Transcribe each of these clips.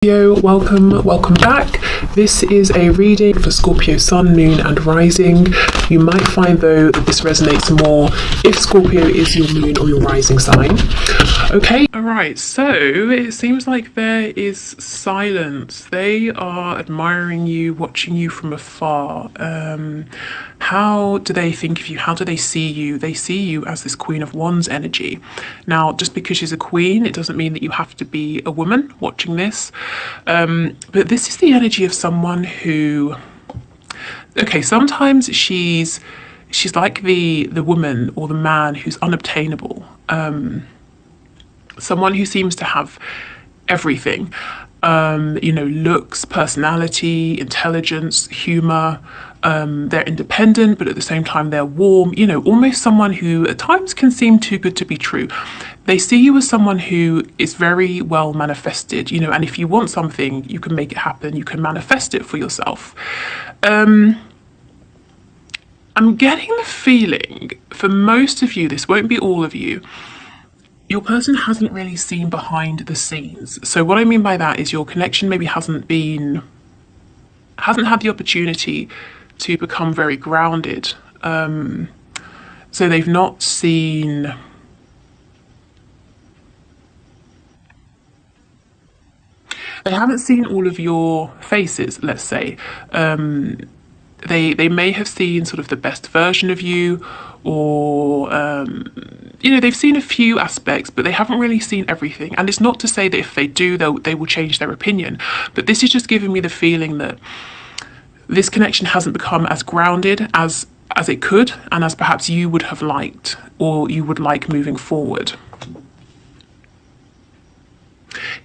Welcome back. This is a reading for Scorpio Sun, Moon and Rising. You might find though that this resonates more if Scorpio is your moon or your rising sign. Okay, alright, so it seems like there is silence. They are admiring you, watching you from afar. How do they think of you? How do they see you? They see you as this Queen of Wands energy. Now, just because she's a queen, it doesn't mean that you have to be a woman watching this. But this is the energy of someone who, okay, sometimes she's like the woman or the man who's unobtainable. Someone who seems to have everything, looks, personality, intelligence, humor. They're independent, but at the same time they're warm, almost someone who at times can seem too good to be true. They see you as someone who is very well manifested, and if you want something, you can make it happen, you can manifest it for yourself. I'm getting the feeling, for most of you, this won't be all of you, your person hasn't really seen behind the scenes. So what I mean by that is your connection maybe hasn't had the opportunity to become very grounded. So they've not seen, they haven't seen all of your faces, let's say. They may have seen sort of the best version of you, or they've seen a few aspects, but they haven't really seen everything. And it's not to say that if they do, they will change their opinion, but this is just giving me the feeling that this connection hasn't become as grounded as it could, and as perhaps you would have liked, or you would like moving forward.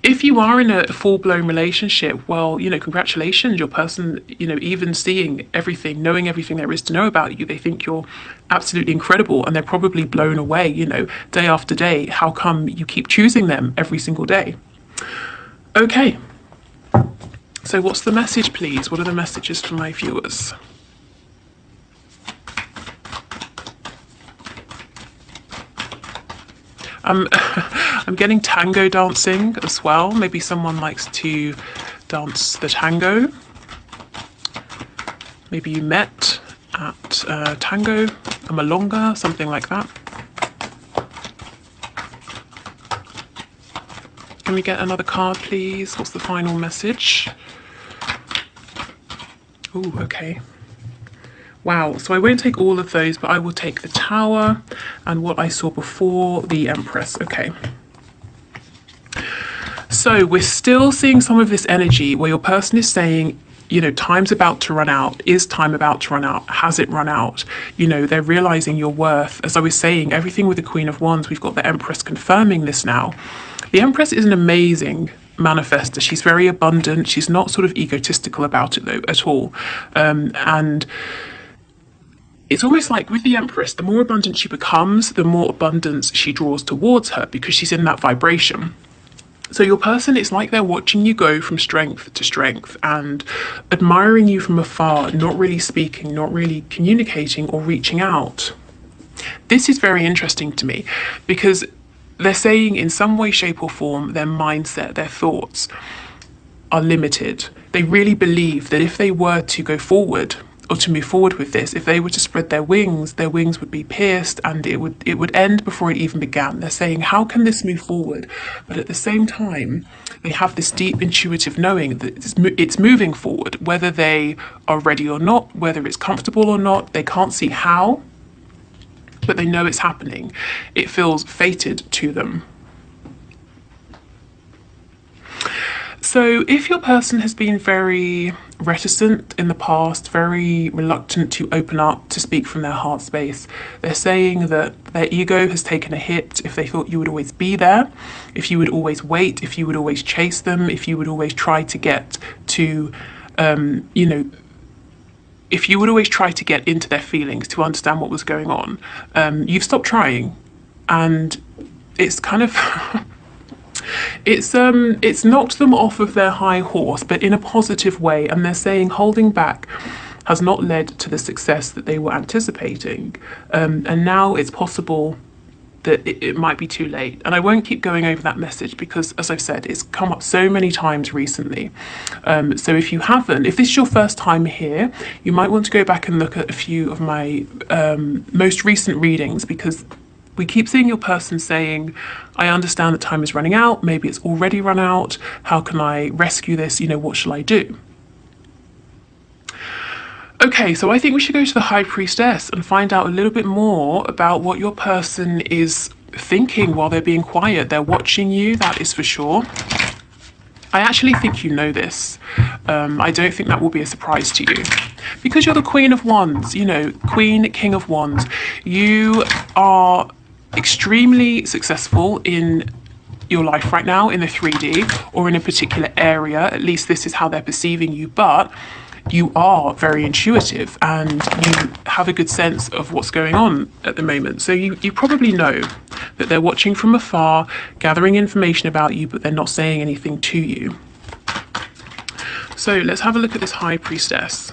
If you are in a full-blown relationship, well, congratulations, your person, even seeing everything, knowing everything there is to know about you, they think you're absolutely incredible, and they're probably blown away, day after day. How come you keep choosing them every single day? Okay. So what's the message, please? What are the messages for my viewers? I'm getting tango dancing as well. Maybe someone likes to dance the tango. Maybe you met at tango, a milonga, something like that. Can we get another card, please? What's the final message? Oh, okay. Wow, so I won't take all of those, but I will take the Tower and what I saw before, the Empress. Okay. So we're still seeing some of this energy where your person is saying, time's about to run out. Is time about to run out? Has it run out? They're realizing your worth. As I was saying, everything with the Queen of Wands, we've got the Empress confirming this now. The Empress is an amazing manifester. She's very abundant. She's not sort of egotistical about it though, at all. And it's almost like with the Empress, the more abundant she becomes, the more abundance she draws towards her, because she's in that vibration. So your person, it's like they're watching you go from strength to strength and admiring you from afar, not really speaking, not really communicating or reaching out. This is very interesting to me, because they're saying in some way, shape or form, their mindset, their thoughts are limited. They really believe that if they were to go forward or to move forward with this, if they were to spread their wings would be pierced and it would end before it even began. They're saying, how can this move forward? But at the same time, they have this deep intuitive knowing that it's moving forward, whether they are ready or not, whether it's comfortable or not. They can't see how, but they know it's happening. It feels fated to them. So if your person has been very reticent in the past, very reluctant to open up, to speak from their heart space, they're saying that their ego has taken a hit. If they thought you would always be there, if you would always wait, if you would always chase them, if you would always try to get to, if you would always try to get into their feelings, to understand what was going on, you've stopped trying. And it's kind of it's knocked them off of their high horse, but in a positive way. And they're saying holding back has not led to the success that they were anticipating. And now it's possible that it might be too late. And I won't keep going over that message because, as I've said, it's come up so many times recently. So if you haven't, if this is your first time here, you might want to go back and look at a few of my most recent readings, because we keep seeing your person saying, I understand that time is running out, maybe it's already run out, how can I rescue this, what shall I do? Okay, so I think we should go to the High Priestess and find out a little bit more about what your person is thinking while they're being quiet. They're watching you, that is for sure. I actually think you know this. I don't think that will be a surprise to you. Because you're the Queen of Wands, Queen, King of Wands. You are extremely successful in your life right now in the 3D or in a particular area. At least this is how they're perceiving you. But you are very intuitive and you have a good sense of what's going on at the moment. So you probably know that they're watching from afar, gathering information about you, but they're not saying anything to you. So let's have a look at this High Priestess.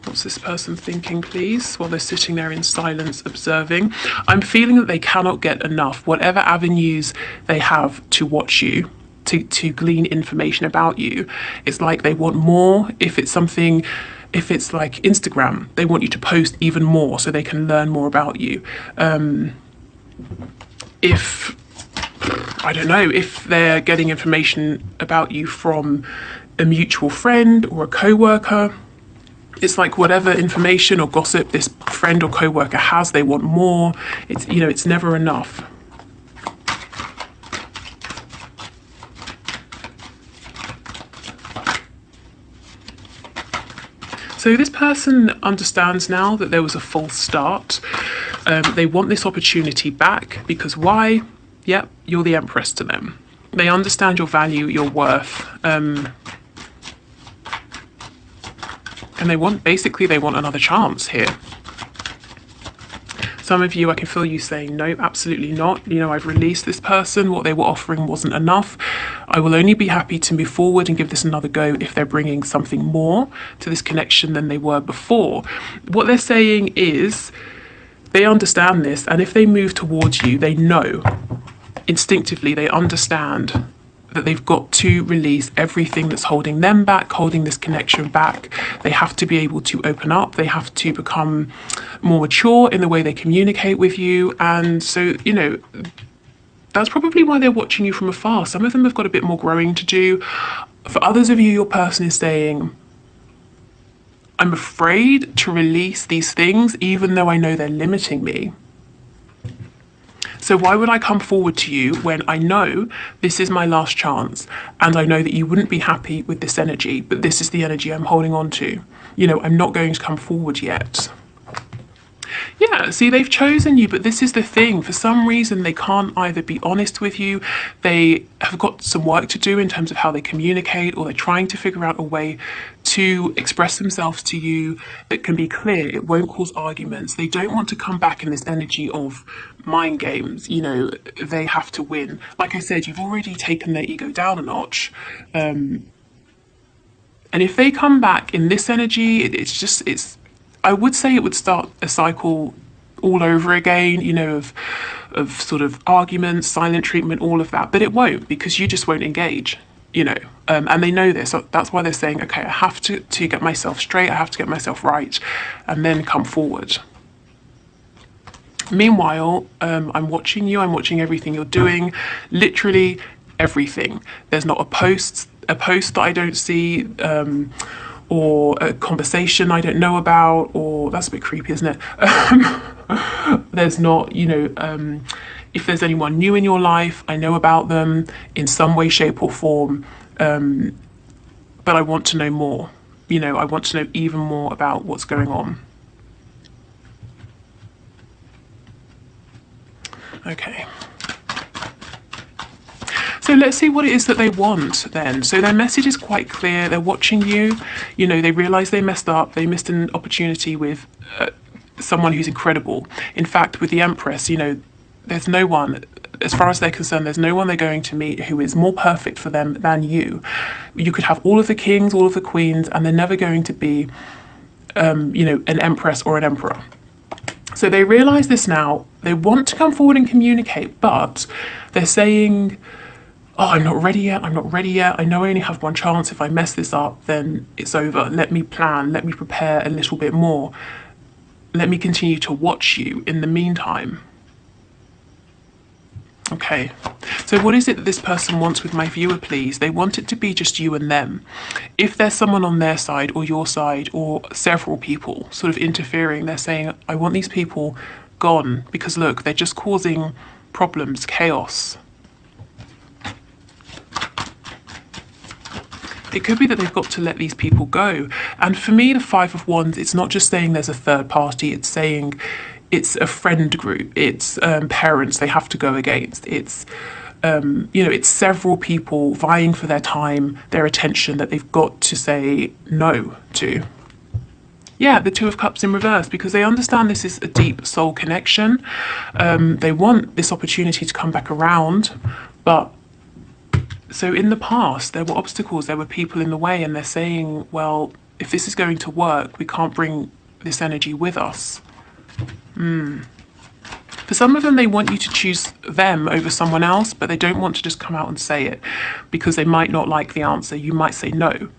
What's this person thinking, please, while they're sitting there in silence observing? I'm feeling that they cannot get enough, whatever avenues they have to watch you, to glean information about you. It's like they want more. If it's like Instagram, they want you to post even more so they can learn more about you. If they're getting information about you from a mutual friend or a co-worker, it's like whatever information or gossip this friend or co-worker has, they want more. It's never enough. So this person understands now that there was a false start. They want this opportunity back because why? Yep, you're the Empress to them. They understand your value, your worth. And they want another chance here. Some of you, I can feel you saying, no, absolutely not. I've released this person. What they were offering wasn't enough. I will only be happy to move forward and give this another go if they're bringing something more to this connection than they were before. What they're saying is they understand this, and if they move towards you, they know instinctively, they understand that they've got to release everything that's holding them back, holding this connection back. They have to be able to open up. They have to become more mature in the way they communicate with you. And so, that's probably why they're watching you from afar. Some of them have got a bit more growing to do. For others of you, your person is saying, I'm afraid to release these things, even though I know they're limiting me. So why would I come forward to you when I know this is my last chance and I know that you wouldn't be happy with this energy, but this is the energy I'm holding on to? I'm not going to come forward yet. Yeah, see, they've chosen you, but this is the thing. For some reason, they can't either be honest with you, they have got some work to do in terms of how they communicate, or they're trying to figure out a way to express themselves to you that can be clear. It won't cause arguments. They don't want to come back in this energy of mind games. They have to win. Like I said, you've already taken their ego down a notch. And if they come back in this energy, I would say it would start a cycle all over again, of sort of arguments, silent treatment, all of that. But it won't, because you just won't engage, and they know this. So that's why they're saying, okay, I have to get myself straight. I have to get myself right, and then come forward. Meanwhile, I'm watching you. I'm watching everything you're doing, literally everything. There's not a post that I don't see, or a conversation I don't know about, or that's a bit creepy, isn't it? There's not, if there's anyone new in your life, I know about them in some way, shape or form, but I want to know more. I want to know even more about what's going on. Okay. So let's see what it is that they want then. So their message is quite clear. They're watching you. They realize they messed up. They missed an opportunity with someone who's incredible. In fact, with the Empress, there's no one, as far as they're concerned, there's no one they're going to meet who is more perfect for them than you. You could have all of the kings, all of the queens, and they're never going to be, an Empress or an Emperor. So they realize this now. They want to come forward and communicate, but they're saying, oh, I'm not ready yet. I'm not ready yet. I know I only have one chance. If I mess this up, then it's over. Let me plan. Let me prepare a little bit more. Let me continue to watch you in the meantime. Okay, so what is it that this person wants with my viewer, please? They want it to be just you and them. If there's someone on their side or your side or several people sort of interfering, they're saying, I want these people gone because look, they're just causing problems, chaos. It could be that they've got to let these people go. And for me, the Five of Wands, it's not just saying there's a third party, it's saying it's a friend group, it's parents they have to go against, it's it's several people vying for their time, their attention that they've got to say no to. Yeah, the Two of Cups in reverse, because they understand this is a deep soul connection. They want this opportunity to come back around, but so in the past there were obstacles, there were people in the way, and they're saying, well, if this is going to work, we can't bring this energy with us. For some of them, they want you to choose them over someone else, but they don't want to just come out and say it because they might not like the answer. You might say, no,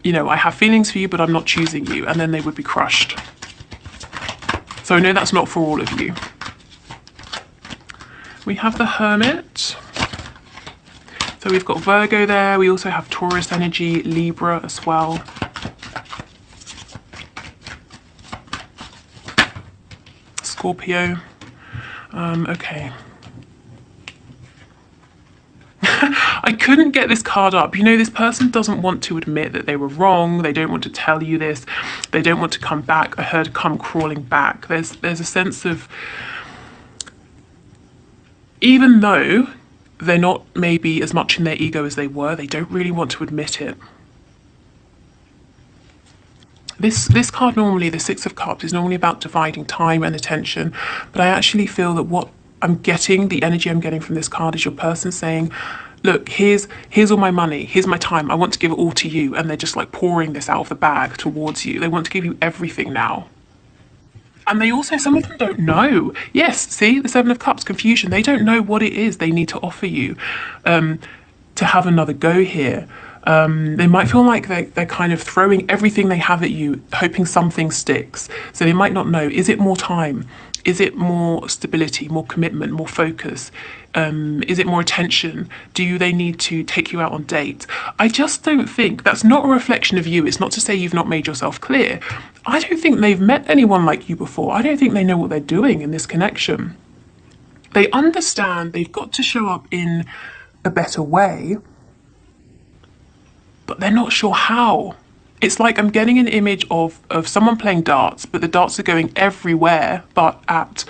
I have feelings for you, but I'm not choosing you. And then they would be crushed. So I know that's not for all of you. We have the Hermit. So we've got Virgo there. We also have Taurus energy, Libra as well. Scorpio. Okay. I couldn't get this card up. This person doesn't want to admit that they were wrong. They don't want to tell you this. They don't want to come back. I heard come crawling back. There's a sense of, even though they're not maybe as much in their ego as they were, they don't really want to admit it. This card normally, the Six of Cups, is normally about dividing time and attention, but I actually feel that what I'm getting, the energy I'm getting from this card, is your person saying, look, here's all my money, here's my time, I want to give it all to you, and they're just like pouring this out of the bag towards you. They want to give you everything now. And they also, some of them don't know. Yes, see, the Seven of Cups, confusion. They don't know what it is they need to offer you to have another go here. They might feel like they're kind of throwing everything they have at you, hoping something sticks. So they might not know, is it more time? Is it more stability, more commitment, more focus? Is it more attention? Do they need to take you out on dates? I just don't think, that's not a reflection of you. It's not to say you've not made yourself clear. I don't think they've met anyone like you before. I don't think they know what they're doing in this connection. They understand they've got to show up in a better way, but they're not sure how. It's like I'm getting an image of someone playing darts, but the darts are going everywhere but at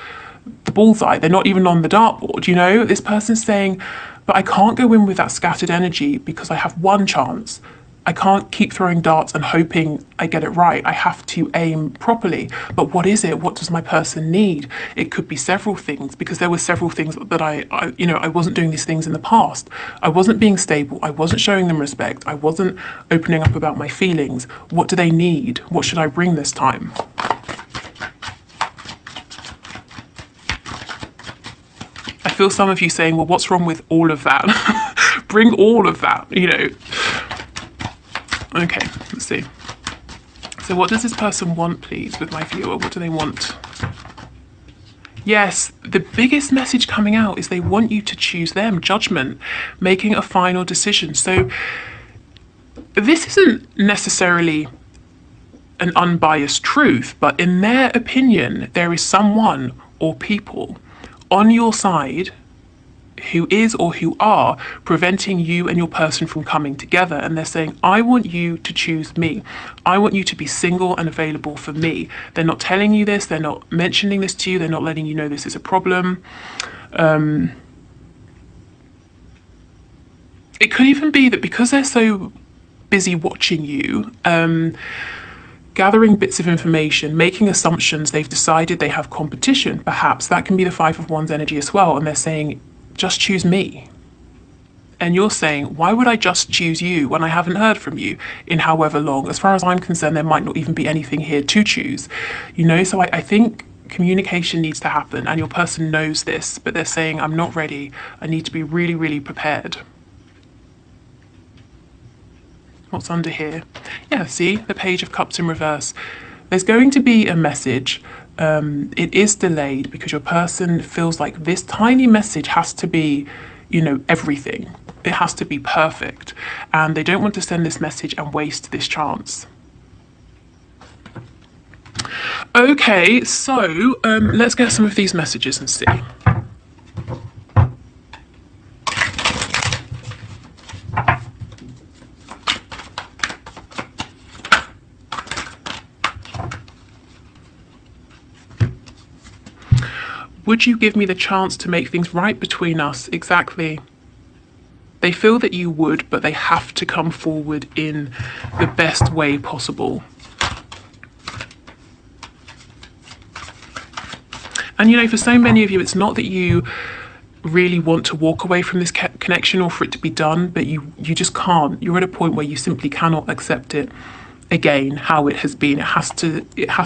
the bullseye. They're not even on the dartboard, This person's saying, but I can't go in with that scattered energy because I have one chance. I can't keep throwing darts and hoping I get it right. I have to aim properly. But what is it? What does my person need? It could be several things, because there were several things that I wasn't doing these things in the past. I wasn't being stable. I wasn't showing them respect. I wasn't opening up about my feelings. What do they need? What should I bring this time? I feel some of you saying, well, what's wrong with all of that? Bring all of that, Okay, let's see. So what does this person want, please, with my viewer? What do they want? Yes, the biggest message coming out is they want you to choose them. Judgment, making a final decision. So this isn't necessarily an unbiased truth, but in their opinion, there is someone or people on your side who is or who are preventing you and your person from coming together. And they're saying, I want you to choose me. I want you to be single and available for me. They're not telling you this. They're not mentioning this to you. They're not letting you know this is a problem. It could even be that because they're so busy watching you, gathering bits of information, making assumptions, they've decided they have competition. Perhaps that can be the Five of Wands energy as well. And they're saying, just choose me. And you're saying, why would I just choose you when I haven't heard from you in however long? As far as I'm concerned, there might not even be anything here to choose. So I think Communication needs to happen, and your person knows this, but they're saying, I'm not ready. I need to be really, really prepared. What's under here? Yeah, see, the Page of Cups in reverse. There's going to be a message. It is delayed because your person feels like this tiny message has to be, you know, everything. It has to be perfect. And they don't want to send this message and waste this chance. Okay, so let's get some of these messages and see. Would you give me the chance to make things right between us? Exactly. They feel that you would, but they have to come forward in the best way possible. And you know, for so many of you, it's not that you really want to walk away from this connection or for it to be done, but you just can't. You're at a point where you simply cannot accept it again, how it has been. It has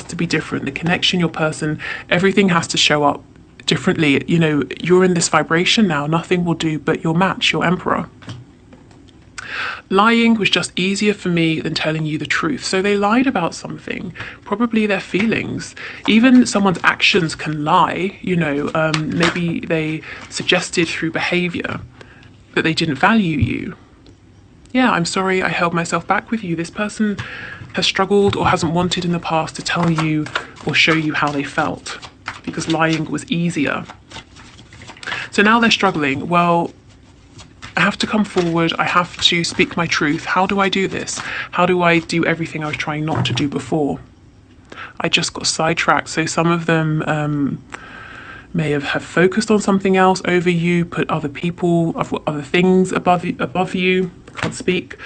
to be different. The connection, your person, everything has to show up differently. You know, you're in this vibration now. Nothing will do but your match, your emperor. Lying was just easier for me than telling you the truth. So they lied about something, probably their feelings. Even someone's actions can lie, you know, maybe they suggested through behavior that they didn't value you. Yeah, I'm sorry I held myself back with you. This person has struggled or hasn't wanted in the past to tell you or show you how they felt because lying was easier. So now they're struggling. Well, I have to come forward. I have to speak my truth. How do I do this? How do I do everything I was trying not to do before? I just got sidetracked. So some of them may have focused on something else over you, put other people, other things above you. Can't speak.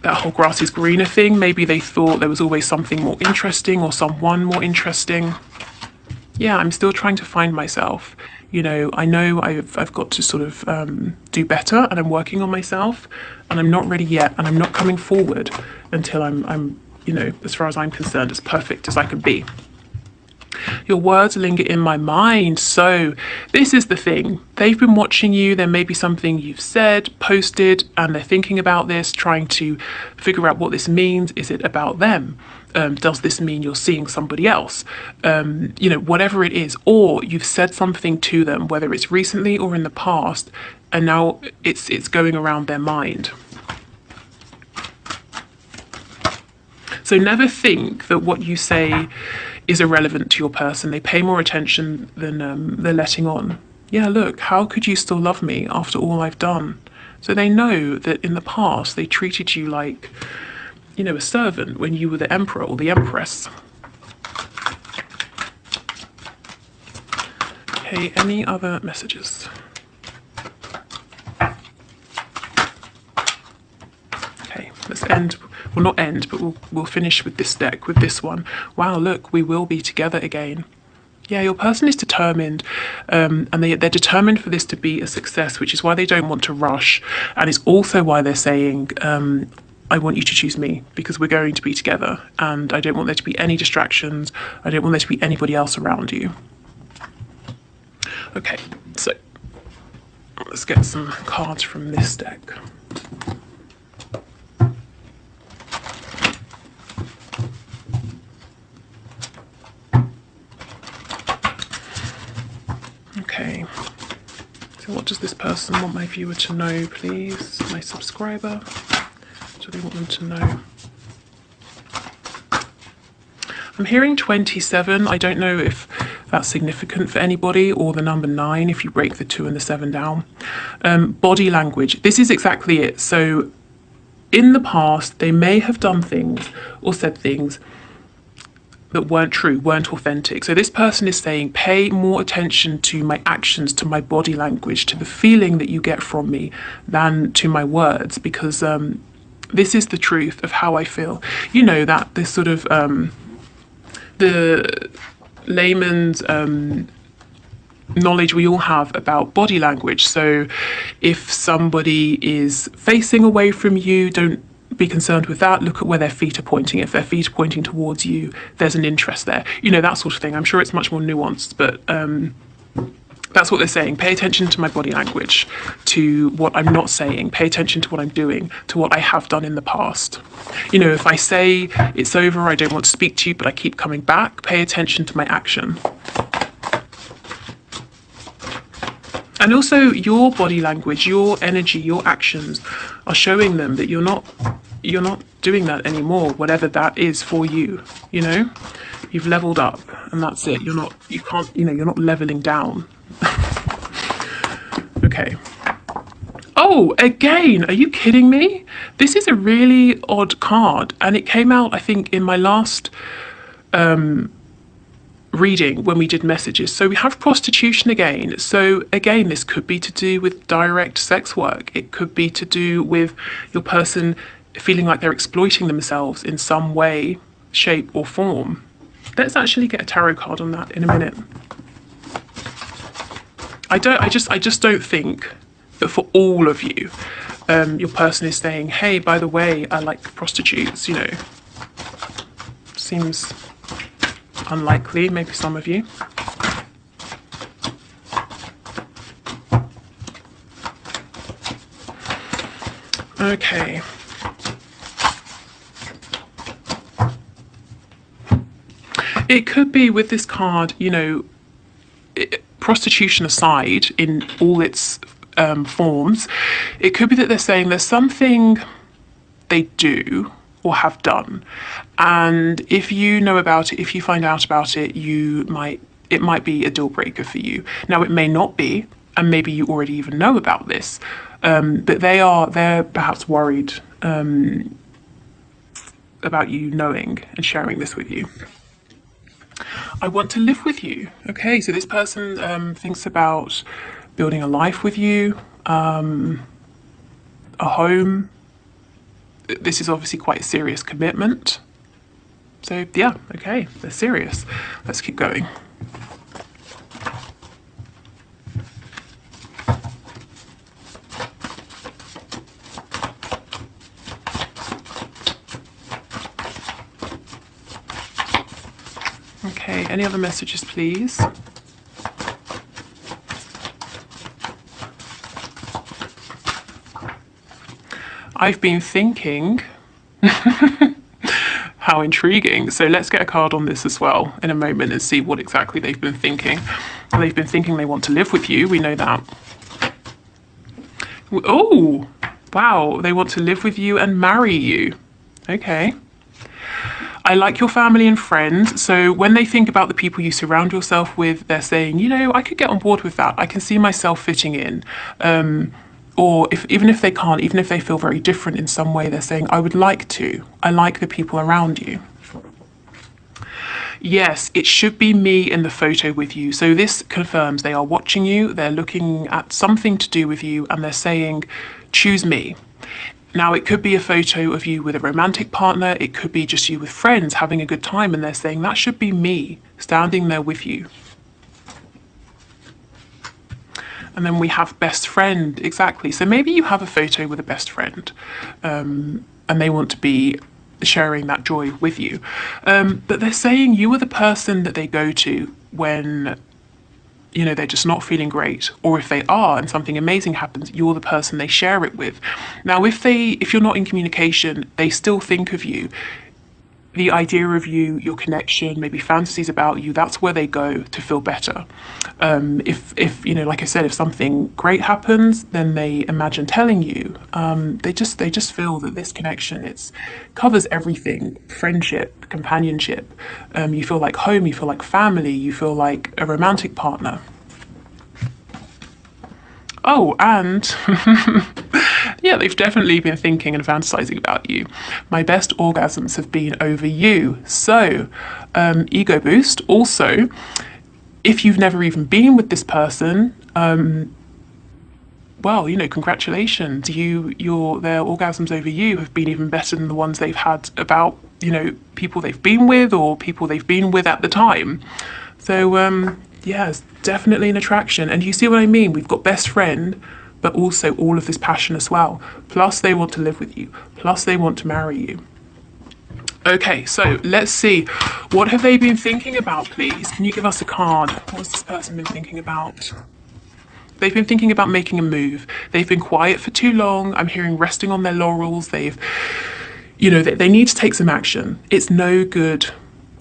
That whole grass is greener thing. Maybe they thought there was always something more interesting or someone more interesting. Yeah, I'm still trying to find myself. You know I've got to sort of do better, and I'm working on myself, and I'm not ready yet, and I'm not coming forward until I'm you know, as far as I'm concerned, as perfect as I can be. Your words linger in my mind. So this is the thing. They've been watching you. There may be something you've said, posted, and they're thinking about this, trying to figure out what this means. Is it about them? Does this mean you're seeing somebody else? You know, whatever it is. Or you've said something to them, whether it's recently or in the past, and now it's going around their mind. So never think that what you say is irrelevant to your person. They pay more attention than they're letting on. Yeah, look, how could you still love me after all I've done? So they know that in the past they treated you like, you know, a servant when you were the emperor or the empress. Okay, any other messages? Okay, let's end. Well, not end, but we'll finish with this deck, with this one. Wow, look, we will be together again. Yeah, your person is determined, and they're determined for this to be a success, which is why they don't want to rush. And it's also why they're saying, I want you to choose me because we're going to be together, and I don't want there to be any distractions. I don't want there to be anybody else around you. Okay, so let's get some cards from this deck. Okay, so what does this person want my viewer to know, please? My subscriber, what do they want them to know? I'm hearing 27. I don't know if that's significant for anybody, or the number 9 if you break the 2 and the 7 down. Body language, this is exactly it. So in the past, they may have done things or said things that weren't true, weren't authentic. So this person is saying, pay more attention to my actions, to my body language, to the feeling that you get from me than to my words, because this is the truth of how I feel. You know, that this sort of the layman's knowledge we all have about body language. So if somebody is facing away from you, don't be concerned with that. Look at where their feet are pointing. If their feet are pointing towards you, there's an interest there. You know, that sort of thing. I'm sure it's much more nuanced, but that's what they're saying. Pay attention to my body language, to what I'm not saying. Pay attention to what I'm doing, to what I have done in the past. You know, if I say it's over, I don't want to speak to you, but I keep coming back, pay attention to my action. And also your body language, your energy, your actions are showing them that you're not doing that anymore, whatever that is for you, you know? You've leveled up and that's it. You're not leveling down. Okay. Oh, again, are you kidding me? This is a really odd card, and it came out, I think, in my last reading when we did messages. So we have prostitution again. So again, this could be to do with direct sex work. It could be to do with your person feeling like they're exploiting themselves in some way, shape or form. Let's actually get a tarot card on that in a minute. I just don't think that for all of you, your person is saying, hey, by the way, I like prostitutes, you know. Seems unlikely, maybe some of you. Okay. It could be with this card, you know, prostitution aside in all its forms, it could be that they're saying there's something they do or have done, and if you know about it, if you find out about it, it might be a deal breaker for you. Now it may not be, and maybe you already even know about this, but they're perhaps worried about you knowing and sharing this with you. I want to live with you. Okay, so this person thinks about building a life with you, a home. This is obviously quite a serious commitment. So yeah, okay, they're serious. Let's keep going. Okay, any other messages, please? I've been thinking. How intriguing. So let's get a card on this as well in a moment and see what exactly they've been thinking. They've been thinking they want to live with you. We know that. Oh, wow. They want to live with you and marry you. Okay. I like your family and friends. So when they think about the people you surround yourself with, they're saying, you know, I could get on board with that. I can see myself fitting in. Or even if they can't, even if they feel very different in some way, they're saying, I would like to. I like the people around you. Yes, it should be me in the photo with you. So this confirms they are watching you. They're looking at something to do with you and they're saying, choose me. Now, it could be a photo of you with a romantic partner. It could be just you with friends having a good time. And they're saying, that should be me standing there with you. And then we have best friend, exactly. So maybe you have a photo with a best friend and they want to be sharing that joy with you. But they're saying you are the person that they go to when, you know, they're just not feeling great, or if they are and something amazing happens, you're the person they share it with. Now, if you're not in communication, they still think of you. The idea of you, your connection, maybe fantasies about you, that's where they go to feel better. If you know, like I said, if something great happens, then they imagine telling you. They just feel that this connection, covers everything: friendship, companionship. You feel like home, you feel like family, you feel like a romantic partner. Oh, and yeah, they've definitely been thinking and fantasizing about you. My best orgasms have been over you. So, ego boost. Also, if you've never even been with this person, well, you know, congratulations. Their orgasms over you have been even better than the ones they've had about, you know, people they've been with or people they've been with at the time. So, yeah, it's definitely an attraction. And you see what I mean? We've got best friend, but also all of this passion as well. Plus they want to live with you. Plus they want to marry you. Okay, so let's see. What have they been thinking about, please? Can you give us a card? What's this person been thinking about? They've been thinking about making a move. They've been quiet for too long. I'm hearing resting on their laurels. They've, you know, they need to take some action. It's no good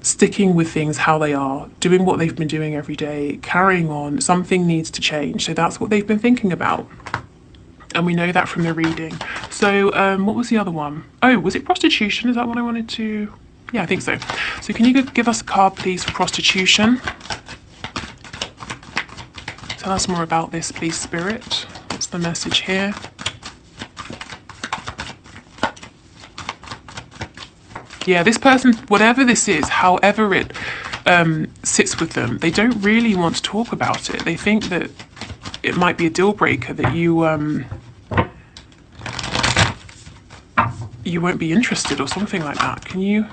sticking with things how they are, doing what they've been doing every day, carrying on. Something needs to change. So that's what they've been thinking about. And we know that from the reading. So what was the other one? Oh, was it prostitution? Is that what I wanted to? Yeah, I think so. So can you give us a card, please, for prostitution? Tell us more about this, please, Spirit. What's the message here? Yeah, this person, whatever this is, however it sits with them, they don't really want to talk about it. They think that it might be a deal breaker, that you won't be interested or something like that. Can you?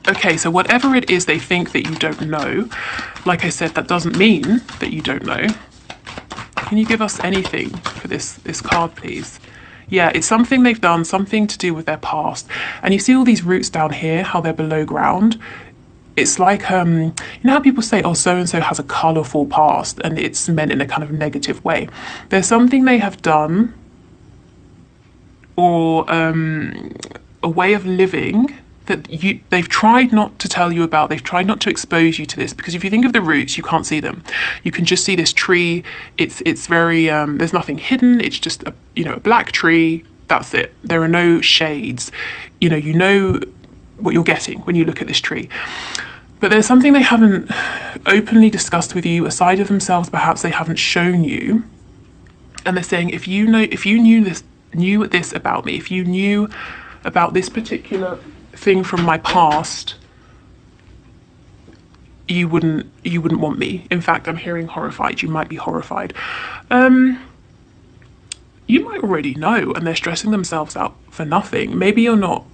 Okay, so whatever it is they think that you don't know, like I said, that doesn't mean that you don't know. Can you give us anything for this card, please? Yeah, it's something they've done, something to do with their past. And you see all these roots down here, how they're below ground. It's like, you know how people say, oh, so-and-so has a colourful past, and it's meant in a kind of negative way. There's something they have done, or a way of living that they've tried not to tell you about. They've tried not to expose you to this, because if you think of the roots, you can't see them. You can just see this tree. It's very there's nothing hidden. It's just a black tree. That's it. There are no shades. You know what you're getting when you look at this tree. But there's something they haven't openly discussed with you, a side of themselves perhaps they haven't shown you. And they're saying, if you knew this about me, if you knew about this particular thing from my past, you wouldn't want me. In fact, I'm hearing horrified. You might be horrified. You might already know, and they're stressing themselves out for nothing. Maybe you're not,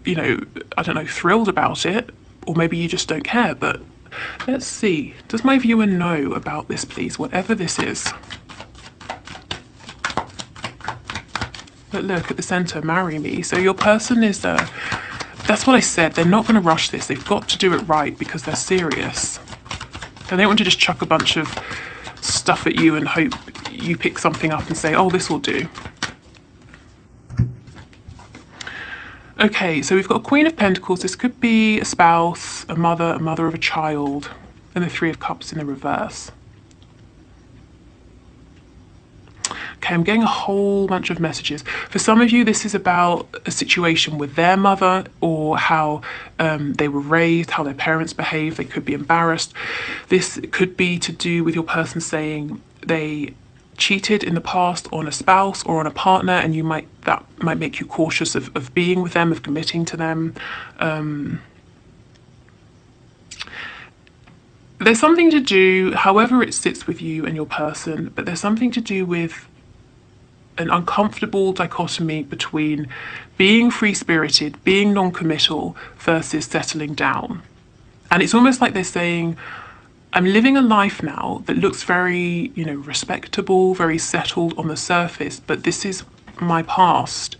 I don't know, thrilled about it, or maybe you just don't care. But let's see. Does my viewer know about this, please? Whatever this is. But look at the center, marry me. So your person is, that's what I said. They're not going to rush this. They've got to do it right because they're serious. They don't want to just chuck a bunch of stuff at you and hope you pick something up and say, oh, this will do. Okay, so we've got a Queen of Pentacles. This could be a spouse, a mother of a child, and the Three of Cups in the reverse. Okay, I'm getting a whole bunch of messages. For some of you, this is about a situation with their mother, or how they were raised, how their parents behave. They could be embarrassed. This could be to do with your person saying they cheated in the past on a spouse or on a partner, and that might make you cautious of being with them, of committing to them. There's something to do, however it sits with you and your person, but there's something to do with an uncomfortable dichotomy between being free-spirited, being non-committal, versus settling down. And it's almost like they're saying, I'm living a life now that looks very, respectable, very settled on the surface, but this is my past.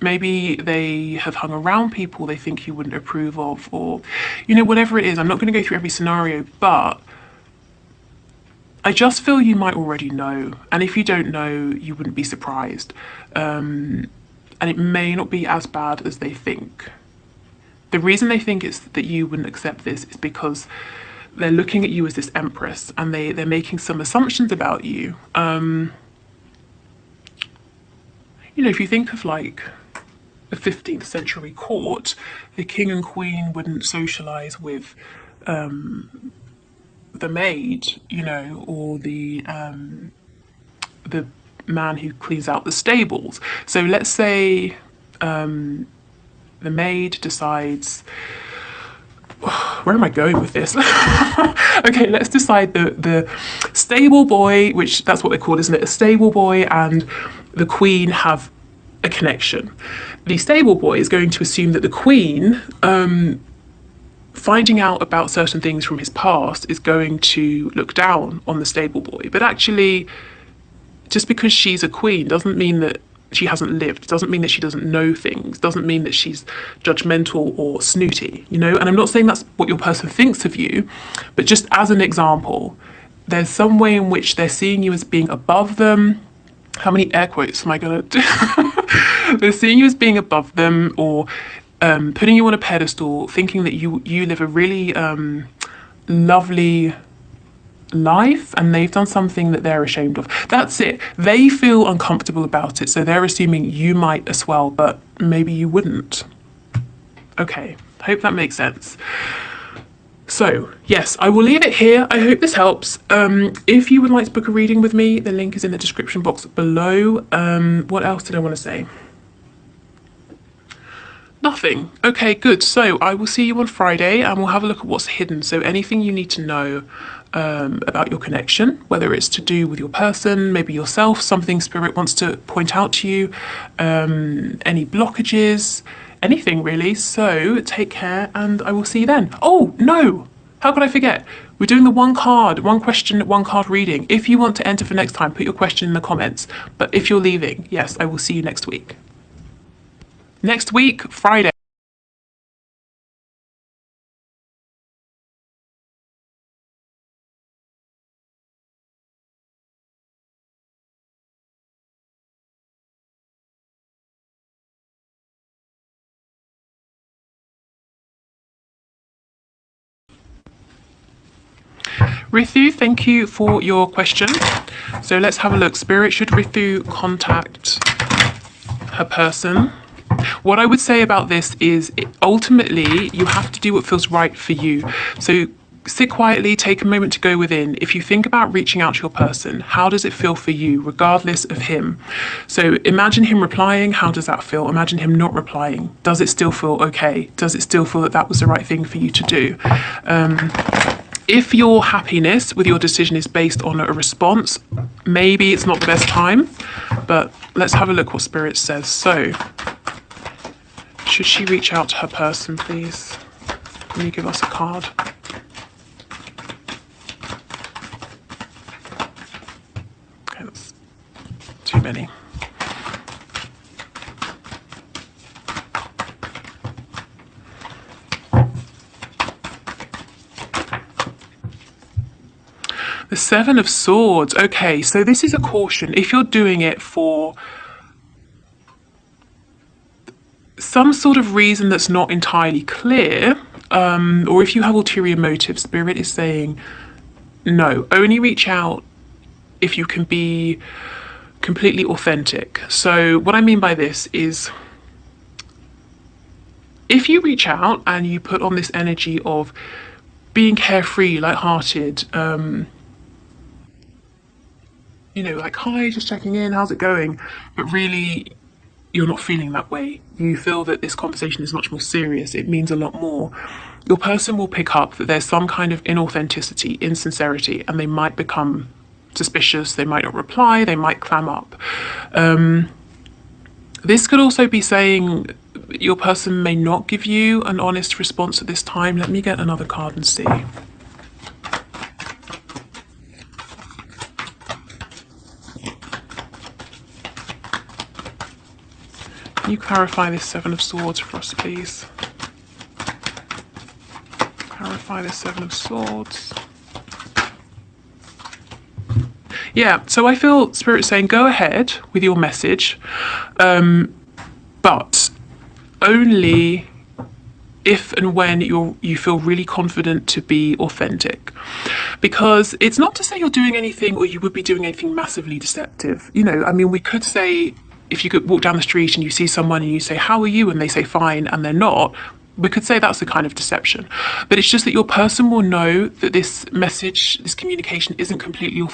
Maybe they have hung around people they think you wouldn't approve of, or, whatever it is. I'm not going to go through every scenario, but I just feel you might already know. And if you don't know, you wouldn't be surprised. And it may not be as bad as they think. The reason they think it's that you wouldn't accept this is because they're looking at you as this empress, and they're making some assumptions about you. If you think of like a 15th century court, the king and queen wouldn't socialize with the maid, or the man who cleans out the stables. So let's say the maid decides, where am I going with this? Okay, let's decide the stable boy, which that's what they're called, isn't it? A stable boy and the queen have a connection. The stable boy is going to assume that the queen finding out about certain things from his past is going to look down on the stable boy. But actually, just because she's a queen doesn't mean that she hasn't lived, doesn't mean that she doesn't know things, doesn't mean that she's judgmental or snooty, you know? And I'm not saying that's what your person thinks of you, but just as an example, there's some way in which they're seeing you as being above them. How many air quotes am I gonna do? They're seeing you as being above them, or putting you on a pedestal, thinking that you live a really lovely life and they've done something that they're ashamed of. That's it. They feel uncomfortable about it, so they're assuming you might as well, but maybe you wouldn't. Okay, hope that makes sense. So yes, I will leave it here. I hope this helps. If you would like to book a reading with me, the link is in the description box below. What else did I want to say? Nothing. Okay, good. So I will see you on Friday and we'll have a look at what's hidden. So anything you need to know about your connection, whether it's to do with your person, maybe yourself, something spirit wants to point out to you, any blockages, anything really. So take care and I will see you then. Oh no, how could I forget? We're doing the one question, one card reading. If you want to enter for next time, put your question in the comments. But if you're leaving, yes, I will see you next week. Next week, Friday. Rithu, thank you for your question. So let's have a look. Spirit, should Rithu contact her person? What I would say about this is ultimately you have to do what feels right for you. So sit quietly, take a moment to go within. If you think about reaching out to your person, how does it feel for you, regardless of him? So imagine him replying, how does that feel? Imagine him not replying. Does it still feel okay? Does it still feel that that was the right thing for you to do? If your happiness with your decision is based on a response, maybe it's not the best time, but let's have a look what Spirit says. So, should she reach out to her person, please? Can you give us a card? Okay, that's too many. The Seven of Swords. Okay, so this is a caution. If you're doing it for some sort of reason that's not entirely clear, or if you have ulterior motives, Spirit is saying no. Only reach out if you can be completely authentic. So what I mean by this is, if you reach out and you put on this energy of being carefree, lighthearted, you know, like, hi, just checking in, how's it going? But really, you're not feeling that way. You feel that this conversation is much more serious. It means a lot more. Your person will pick up that there's some kind of inauthenticity, insincerity, and they might become suspicious. They might not reply. They might clam up. This could also be saying your person may not give you an honest response at this time. Let me get another card and see. Can you clarify this Seven of Swords for us, please? Clarify this Seven of Swords. Yeah, so I feel Spirit saying go ahead with your message, but only if and when you feel really confident to be authentic. Because it's not to say you're doing anything or you would be doing anything massively deceptive. You know, I mean, we could say, if you could walk down the street and you see someone and you say, how are you? And they say, fine, and they're not, we could say that's a kind of deception. But it's just that your person will know that this message, this communication isn't completely